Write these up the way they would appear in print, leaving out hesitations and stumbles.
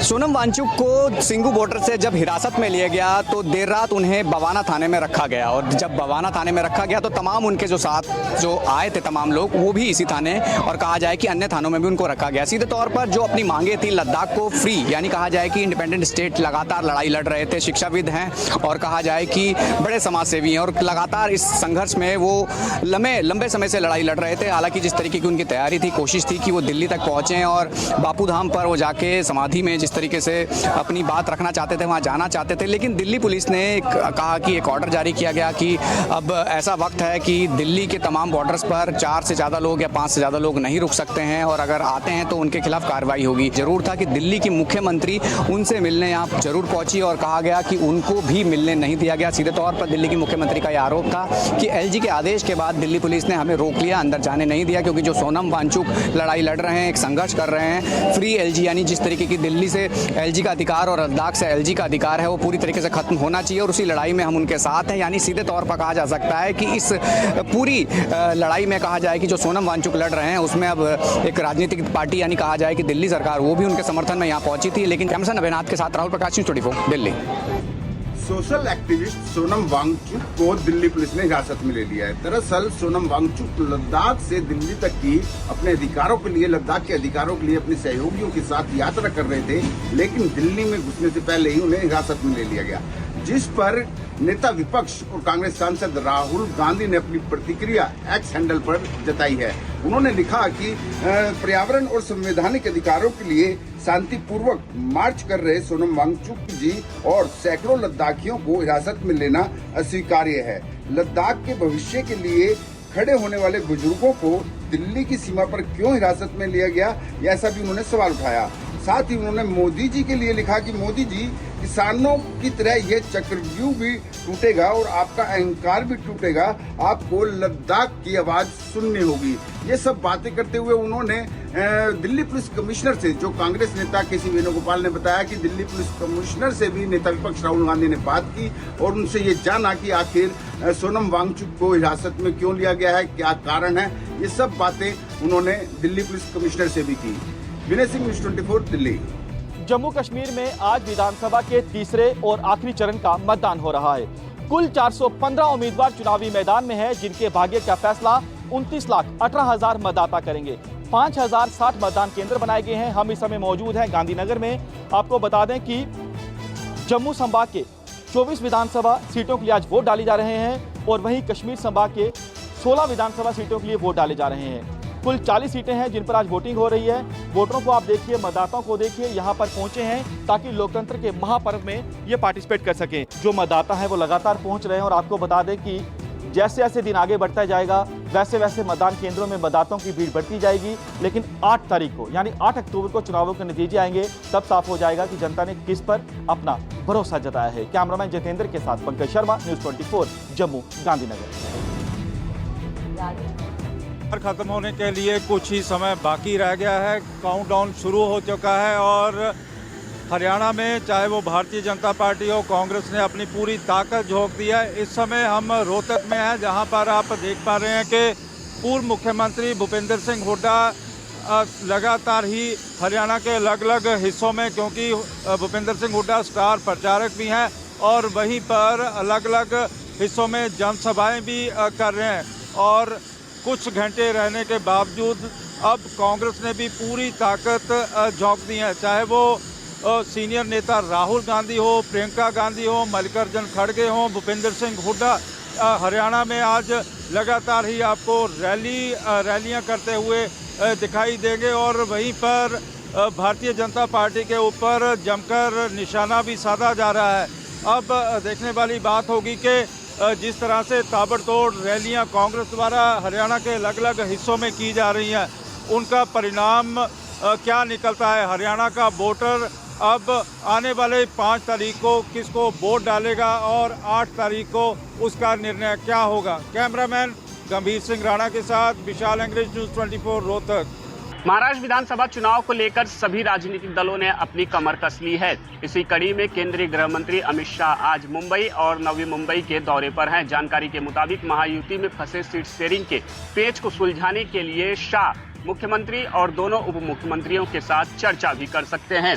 सोनम वांगचुक को सिंघू बॉर्डर से जब हिरासत में लिया गया तो देर रात उन्हें बवाना थाने में रखा गया और जब बवाना थाने में रखा गया तो तमाम उनके जो साथ जो आए थे तमाम लोग वो भी इसी थाने और कहा जाए कि अन्य थानों में भी उनको रखा गया। सीधे तौर पर जो अपनी मांगे थी लद्दाख को फ्री यानी कहा जाए कि इंडिपेंडेंट स्टेट लगातार लड़ाई लड़ रहे थे, शिक्षाविद हैं और कहा जाए कि बड़े समाजसेवी हैं और लगातार इस संघर्ष में वो लंबे समय से लड़ाई लड़ रहे थे। हालांकि जिस तरीके की उनकी तैयारी थी, कोशिश थी कि वो दिल्ली तक पहुँचें और बापू धाम पर वो जाके समाधि में जिस तरीके से अपनी बात रखना चाहते थे, वहाँ जाना चाहते थे, लेकिन दिल्ली पुलिस ने कहा कि एक ऑर्डर जारी किया गया कि अब ऐसा वक्त है कि दिल्ली के तमाम बॉर्डर्स पर 4 से ज़्यादा लोग या 5 से ज़्यादा लोग नहीं रुक सकते हैं और अगर आते हैं तो उनके खिलाफ कार्रवाई होगी। जरूर था कि दिल्ली की मुख्यमंत्री उनसे मिलने यहाँ जरूर पहुंची और कहा गया कि उनको भी मिलने नहीं दिया गया। सीधे तौर पर दिल्ली की मुख्यमंत्री का यह आरोप था कि एलजी के आदेश के बाद दिल्ली पुलिस ने हमें रोक लिया, अंदर जाने नहीं दिया, क्योंकि जो सोनम वांगचुक लड़ाई लड़ रहे हैं, एक संघर्ष कर रहे हैं, फ्री एलजी यानी जिस तरीके की दिल्ली से एलजी का अधिकार और लद्दाख से एलजी का अधिकार है वो पूरी तरीके से खत्म होना चाहिए और उसी लड़ाई में हम उनके साथ हैं। यानी सीधे तौर पर कहा जा सकता है कि इस पूरी लड़ाई में कहा जाए कि जो सोनम वांगचुक लड़ रहे हैं उसमें अब एक राजनीतिक पार्टी यानी कहा जाए कि दिल्ली सरकार वो भी उनके समर्थन में यहाँ पहुंची थी। लेकिन कैमरा अभिनाथ के साथ Rahul Prakash, news 24 Delhi. Social activist Sonam Wangchuk को दिल्ली पुलिस ने हिरासत में ले लिया है। दरअसल सोनम वांगचुक लद्दाख से दिल्ली तक की अपने अधिकारों के लिए, लद्दाख के अधिकारों के लिए अपने सहयोगियों के साथ यात्रा कर रहे थे, लेकिन दिल्ली में घुसने से पहले ही उन्हें हिरासत में ले लिया गया, जिस पर नेता विपक्ष और कांग्रेस सांसद राहुल गांधी ने अपनी प्रतिक्रिया एक्स हैंडल पर जताई है। उन्होंने लिखा कि पर्यावरण और संवैधानिक अधिकारों के लिए शांतिपूर्वक मार्च कर रहे सोनम वांगचुक जी और सैकड़ों लद्दाखियों को हिरासत में लेना अस्वीकार्य है। लद्दाख के भविष्य के लिए खड़े होने वाले बुजुर्गों को दिल्ली की सीमा पर क्यों हिरासत में लिया गया, ऐसा भी उन्होंने सवाल उठाया। साथ ही उन्होंने मोदी जी के लिए लिखा कि मोदी जी, किसानों की तरह ये चक्रव्यूह भी टूटेगा और आपका अहंकार भी टूटेगा, आपको लद्दाख की आवाज सुननी होगी। ये सब बातें करते हुए उन्होंने दिल्ली पुलिस कमिश्नर से, जो कांग्रेस नेता केसी वेणुगोपाल ने बताया कि दिल्ली पुलिस कमिश्नर से भी नेता विपक्ष राहुल गांधी ने बात की और उनसे ये जाना कि आखिर सोनम वांगचुक को हिरासत में क्यों लिया गया है, क्या कारण है। ये सब बातें उन्होंने दिल्ली पुलिस कमिश्नर से भी की। विनय सिंह, न्यूज़ 24 दिल्ली। जम्मू कश्मीर में आज विधानसभा के तीसरे और आखिरी चरण का मतदान हो रहा है। कुल 415 उम्मीदवार चुनावी मैदान में हैं, जिनके भाग्य का फैसला 29,18,000 मतदाता करेंगे। 5,060 मतदान केंद्र बनाए गए हैं। हम इस समय मौजूद हैं गांधीनगर में। आपको बता दें कि जम्मू संभाग के 24 विधानसभा सीटों के लिए आज वोट डाले जा रहे हैं और वहीं कश्मीर संभाग के 16 विधानसभा सीटों के लिए वोट डाले जा रहे हैं। कुल 40 सीटें हैं जिन पर आज वोटिंग हो रही है। वोटरों को आप देखिए, मतदाताओं को देखिए, यहाँ पर पहुंचे हैं ताकि लोकतंत्र के महापर्व में ये पार्टिसिपेट कर सकें। जो मतदाता हैं वो लगातार पहुंच रहे हैं और आपको बता दें कि जैसे जैसे दिन आगे बढ़ता जाएगा वैसे वैसे मतदान केंद्रों में मतदाताओं की भीड़ बढ़ती जाएगी। लेकिन 8 तारीख को यानी 8 अक्टूबर को चुनावों के नतीजे आएंगे, तब साफ हो जाएगा कि जनता ने किस पर अपना भरोसा जताया है। कैमरामैन जितेंद्र के साथ पंकज शर्मा, न्यूज़ 24 जम्मू गांधीनगर। खत्म होने के लिए कुछ ही समय बाकी रह गया है। काउंटडाउन शुरू हो चुका है और हरियाणा में चाहे वो भारतीय जनता पार्टी हो, कांग्रेस ने अपनी पूरी ताकत झोंक दी है। इस समय हम रोहतक में हैं, जहां पर आप देख पा रहे हैं कि पूर्व मुख्यमंत्री भूपेंद्र सिंह हुड्डा लगातार ही हरियाणा के अलग अलग हिस्सों में, क्योंकि भूपेंद्र सिंह हुड्डा स्टार प्रचारक भी हैं और वहीं पर अलग अलग हिस्सों में जनसभाएं भी कर रहे हैं। और कुछ घंटे रहने के बावजूद अब कांग्रेस ने भी पूरी ताकत झोंक दी है, चाहे वो सीनियर नेता राहुल गांधी हो, प्रियंका गांधी हो, मल्लिकार्जुन खड़गे हो, भूपेंद्र सिंह हुड्डा हरियाणा में आज लगातार ही आपको रैलियां करते हुए दिखाई देंगे और वहीं पर भारतीय जनता पार्टी के ऊपर जमकर निशाना भी साधा जा रहा है। अब देखने वाली बात होगी कि जिस तरह से ताबड़तोड़ रैलियां कांग्रेस द्वारा हरियाणा के अलग अलग हिस्सों में की जा रही हैं, उनका परिणाम क्या निकलता है। हरियाणा का वोटर अब आने वाले 5 तारीख को किसको वोट डालेगा और 8 तारीख को उसका निर्णय क्या होगा। कैमरामैन गंभीर सिंह राणा के साथ विशाल अंग्रेज, न्यूज़ 24 रोहतक। महाराष्ट्र विधानसभा चुनाव को लेकर सभी राजनीतिक दलों ने अपनी कमर कस ली है। इसी कड़ी में केंद्रीय गृह मंत्री अमित शाह आज मुंबई और नवी मुंबई के दौरे पर हैं। जानकारी के मुताबिक महायुति में फंसे सीट शेयरिंग के पेच को सुलझाने के लिए शाह मुख्यमंत्री और दोनों उप मुख्यमंत्रियों के साथ चर्चा भी कर सकते हैं।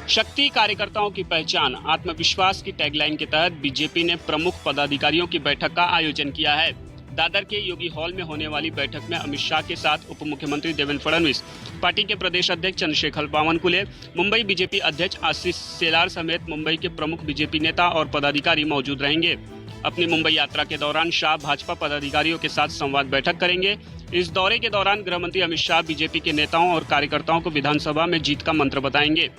शक्ति कार्यकर्ताओं की पहचान आत्मविश्वास की टैगलाइन के तहत बीजेपी ने प्रमुख पदाधिकारियों की बैठक का आयोजन किया है। दादर के योगी हॉल में होने वाली बैठक में अमित शाह के साथ उप मुख्यमंत्री देवेंद्र फडणवीस, पार्टी के प्रदेश अध्यक्ष चंद्रशेखर बावनकुले, मुंबई बीजेपी अध्यक्ष आशीष शेलार समेत मुंबई के प्रमुख बीजेपी नेता और पदाधिकारी मौजूद रहेंगे। अपनी मुंबई यात्रा के दौरान शाह भाजपा पदाधिकारियों के साथ संवाद बैठक करेंगे। इस दौरे के दौरान गृहमंत्री अमित शाह बीजेपी के नेताओं और कार्यकर्ताओं को विधानसभा में जीत का मंत्र बताएंगे।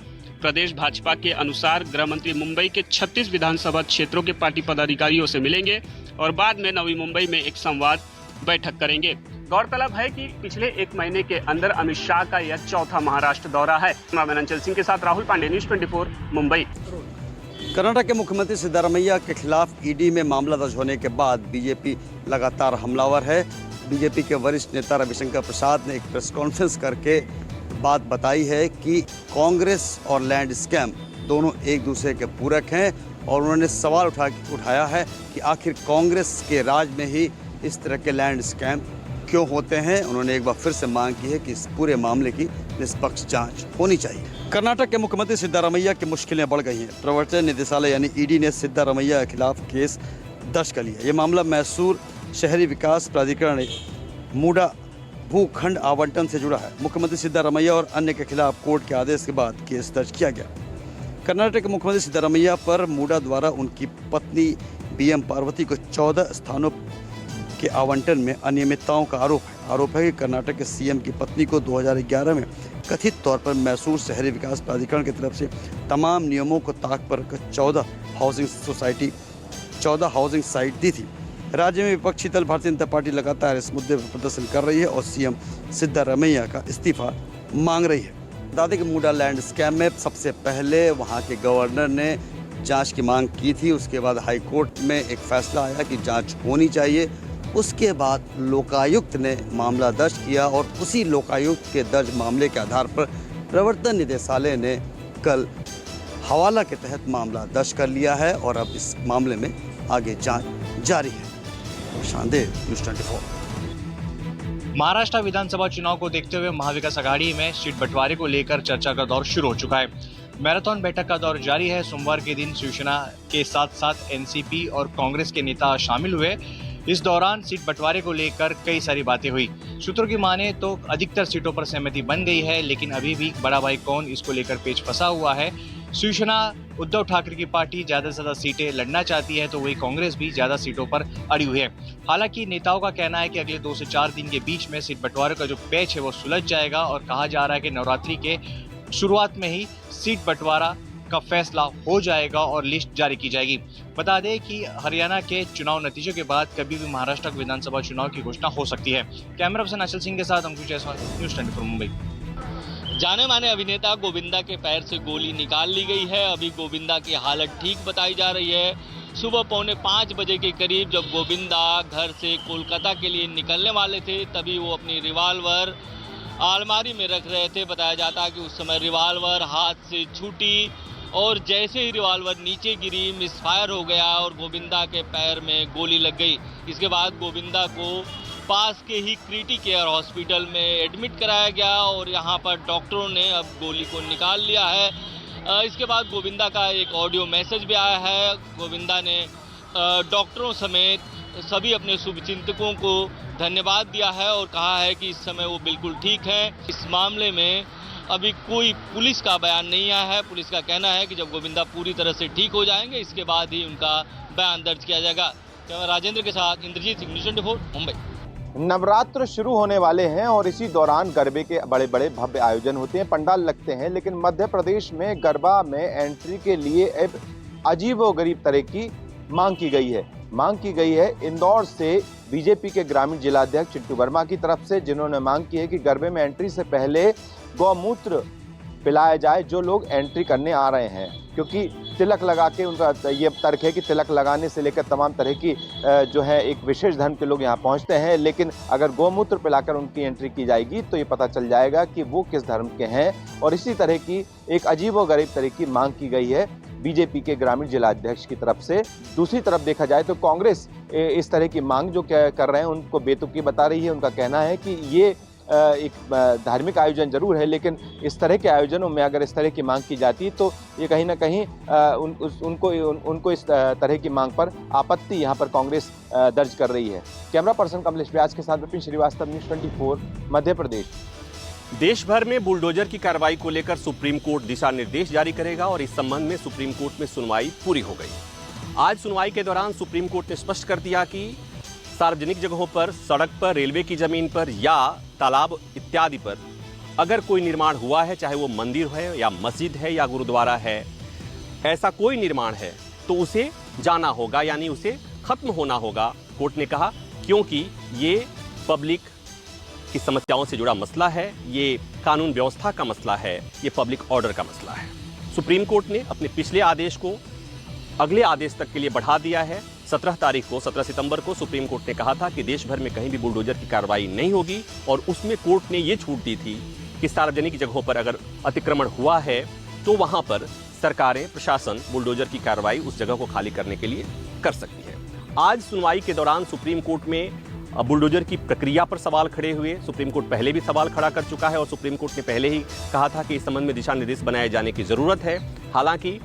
प्रदेश भाजपा के अनुसार गृह मंत्री मुंबई के 36 विधानसभा क्षेत्रों के पार्टी पदाधिकारियों से मिलेंगे और बाद में नवी मुंबई में एक संवाद बैठक करेंगे। गौरतलब है कि पिछले एक महीने के अंदर अमित शाह का यह चौथा महाराष्ट्र दौरा है। कैमरामैन अंचल सिंह के साथ राहुल पांडे, न्यूज़ 24 मुंबई। कर्नाटक के मुख्यमंत्री सिद्धारमैया के खिलाफ ईडी में मामला दर्ज होने के बाद बीजेपी लगातार हमलावर है। बीजेपी के वरिष्ठ नेता रविशंकर प्रसाद ने एक प्रेस कॉन्फ्रेंस करके बात बताई है कि कांग्रेस और लैंड स्कैम दोनों एक दूसरे के पूरक हैं और उन्होंने सवाल उठाया है कि आखिर कांग्रेस के राज में ही इस तरह के लैंड स्कैम क्यों होते हैं। उन्होंने एक बार फिर से मांग की है कि इस पूरे मामले की निष्पक्ष जांच होनी चाहिए। कर्नाटक के मुख्यमंत्री सिद्धारमैया की मुश्किलें बढ़ गई हैं। प्रवर्तन निदेशालय यानी ईडी ने सिद्धारमैया के खिलाफ केस दर्ज कर लिया। ये मामला मैसूर शहरी विकास प्राधिकरण मूडा भूखंड आवंटन से जुड़ा है। मुख्यमंत्री सिद्धारमैया और अन्य के खिलाफ कोर्ट के आदेश के बाद केस दर्ज किया गया। कर्नाटक के मुख्यमंत्री सिद्धारमैया पर मूडा द्वारा उनकी पत्नी बीएम पार्वती को 14 स्थानों के आवंटन में अनियमितताओं का आरोप है कि कर्नाटक के सीएम की पत्नी को 2011 में कथित तौर पर मैसूर शहरी विकास प्राधिकरण की तरफ से तमाम नियमों को ताक पर 14 हाउसिंग साइट दी थी। राज्य में विपक्षी दल भारतीय जनता पार्टी लगातार इस मुद्दे पर प्रदर्शन कर रही है और सीएम सिद्धारमैया का इस्तीफा मांग रही है। बता दें कि मूडा लैंड स्कैम में सबसे पहले वहां के गवर्नर ने जांच की मांग की थी। उसके बाद हाई कोर्ट में एक फैसला आया कि जांच होनी चाहिए। उसके बाद लोकायुक्त ने मामला दर्ज किया और उसी लोकायुक्त के दर्ज मामले के आधार पर प्रवर्तन निदेशालय ने कल हवाला के तहत मामला दर्ज कर लिया है और अब इस मामले में आगे जांच जारी है। शानदेव, न्यूज़ 24। महाराष्ट्र विधानसभा चुनाव को देखते हुए महाविकास आघाड़ी में सीट बंटवारे को लेकर चर्चा का दौर शुरू हो चुका है। मैराथन बैठक का दौर जारी है। सोमवार के दिन शिवसेना के साथ साथ एनसीपी और कांग्रेस के नेता शामिल हुए। इस दौरान सीट बंटवारे को लेकर कई सारी बातें हुई। सूत्रों की माने तो अधिकतर सीटों पर सहमति बन गई है, लेकिन अभी भी बड़ा भाई कौन इसको लेकर पेच फंसा हुआ है। शिवसेना उद्धव ठाकरे की पार्टी ज्यादा से ज्यादा सीटें लड़ना चाहती है, तो वही कांग्रेस भी ज्यादा सीटों पर अड़ी हुई है। हालांकि नेताओं का कहना है कि अगले 2 से 4 दिन के बीच में सीट बंटवारे का जो पैच है वो सुलझ जाएगा और कहा जा रहा है कि नवरात्रि के शुरुआत में ही सीट बंटवारा का फैसला हो जाएगा और लिस्ट जारी की जाएगी। बता दें कि हरियाणा के चुनाव नतीजों के बाद कभी भी महाराष्ट्र विधानसभा चुनाव की घोषणा हो सकती है। कैमरा पर्सन अचल सिंह के साथ अंकुश जायसवाल, न्यूज़ 24 मुंबई। जाने माने अभिनेता गोविंदा के पैर से गोली निकाल ली गई है। अभी गोविंदा की हालत ठीक बताई जा रही है। सुबह 4:45 बजे के करीब जब गोविंदा घर से कोलकाता के लिए निकलने वाले थे, तभी वो अपनी रिवॉल्वर अलमारी में रख रहे थे। बताया जाता है कि उस समय रिवॉल्वर हाथ से छूटी और जैसे ही रिवॉल्वर नीचे गिरी मिसफायर हो गया और गोविंदा के पैर में गोली लग गई। इसके बाद गोविंदा को पास के ही क्रिटिकल केयर हॉस्पिटल में एडमिट कराया गया और यहाँ पर डॉक्टरों ने अब गोली को निकाल लिया है। इसके बाद गोविंदा का एक ऑडियो मैसेज भी आया है। गोविंदा ने डॉक्टरों समेत सभी अपने शुभचिंतकों को धन्यवाद दिया है और कहा है कि इस समय वो बिल्कुल ठीक है। इस मामले में अभी कोई पुलिस का बयान नहीं आया है। पुलिस का कहना है कि जब गोविंदा पूरी तरह से ठीक हो जाएंगे इसके बाद ही उनका बयान दर्ज किया जाएगा। राजेंद्र के साथ इंद्रजीत सिंह, न्यूज़ 24 मुंबई। नवरात्र शुरू होने वाले हैं और इसी दौरान गरबे के बड़े बड़े भव्य आयोजन होते हैं, पंडाल लगते हैं, लेकिन मध्य प्रदेश में गरबा में एंट्री के लिए अब अजीबोगरीब तरह की मांग की गई है। इंदौर से बीजेपी के ग्रामीण जिलाध्यक्ष चिंटू वर्मा की तरफ से, जिन्होंने मांग की है कि गरबे में एंट्री से पहले गौमूत्र पिलाया जाए जो लोग एंट्री करने आ रहे हैं, क्योंकि तिलक लगा के उनका ये तर्क है कि तिलक लगाने से लेकर तमाम तरह की जो है एक विशेष धर्म के लोग यहाँ पहुँचते हैं, लेकिन अगर गौमूत्र पिलाकर उनकी एंट्री की जाएगी तो ये पता चल जाएगा कि वो किस धर्म के हैं। और इसी तरह की एक अजीबोगरीब तरह की मांग की गई है बीजेपी के ग्रामीण जिलाध्यक्ष की तरफ से। दूसरी तरफ देखा जाए तो कांग्रेस इस तरह की मांग जो कर रहे हैं उनको बेतुकी बता रही है। उनका कहना है कि ये एक धार्मिक आयोजन जरूर है, लेकिन इस तरह के आयोजनों में अगर इस तरह की मांग की जाती तो ये कहीं ना कहीं उनको इस तरह की मांग पर आपत्ति यहाँ पर कांग्रेस दर्ज कर रही है। कैमरा पर्सन कमलेश व्यास के साथ विपिन श्रीवास्तव, न्यूज़ 24 मध्य प्रदेश। देश भर में बुलडोजर की कार्रवाई को लेकर सुप्रीम कोर्ट दिशा निर्देश जारी करेगा और इस संबंध में सुप्रीम कोर्ट में सुनवाई पूरी हो गई। आज सुनवाई के दौरान सुप्रीम कोर्ट ने स्पष्ट कर दिया कि सार्वजनिक जगहों पर, सड़क पर, रेलवे की जमीन पर या तालाब इत्यादि पर अगर कोई निर्माण हुआ है, चाहे वो मंदिर है या मस्जिद है या गुरुद्वारा है, ऐसा कोई निर्माण है तो उसे जाना होगा, यानी उसे खत्म होना होगा। कोर्ट ने कहा क्योंकि ये पब्लिक की समस्याओं से जुड़ा मसला है, ये कानून व्यवस्था का मसला है, ये पब्लिक ऑर्डर का मसला है। सुप्रीम कोर्ट ने अपने पिछले आदेश को अगले आदेश तक के लिए बढ़ा दिया है। 17 सितंबर को सुप्रीम कोर्ट ने कहा था कि देश भर में कहीं भी बुलडोजर की कार्रवाई नहीं होगी और उसमें कोर्ट ने ये छूट दी थी कि सार्वजनिक जगहों पर अगर अतिक्रमण हुआ है तो वहां पर सरकारें, प्रशासन बुलडोजर की कार्रवाई उस जगह को खाली करने के लिए कर सकती है। आज सुनवाई के दौरान सुप्रीम कोर्ट में बुलडोजर की प्रक्रिया पर सवाल खड़े हुए। सुप्रीम कोर्ट पहले भी सवाल खड़ा कर चुका है और सुप्रीम कोर्ट ने पहले ही कहा था कि इस संबंध में दिशा निर्देश बनाए जाने की जरूरत है। हालांकि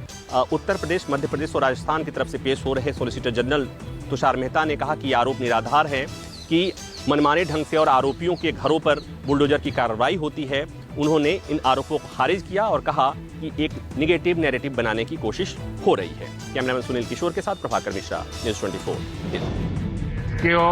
उत्तर प्रदेश, मध्य प्रदेश और राजस्थान की तरफ से पेश हो रहे सॉलिसिटर जनरल तुषार मेहता ने कहा कि आरोप निराधार है कि मनमाने ढंग से और आरोपियों के घरों पर बुलडोजर की कार्रवाई होती है। उन्होंने इन आरोपों को खारिज किया और कहा कि एक निगेटिव नैरेटिव बनाने की कोशिश हो रही है। कैमरामैन सुनील किशोर के साथ प्रभाकर मिश्रा, न्यूज़ 24 दिल्ली।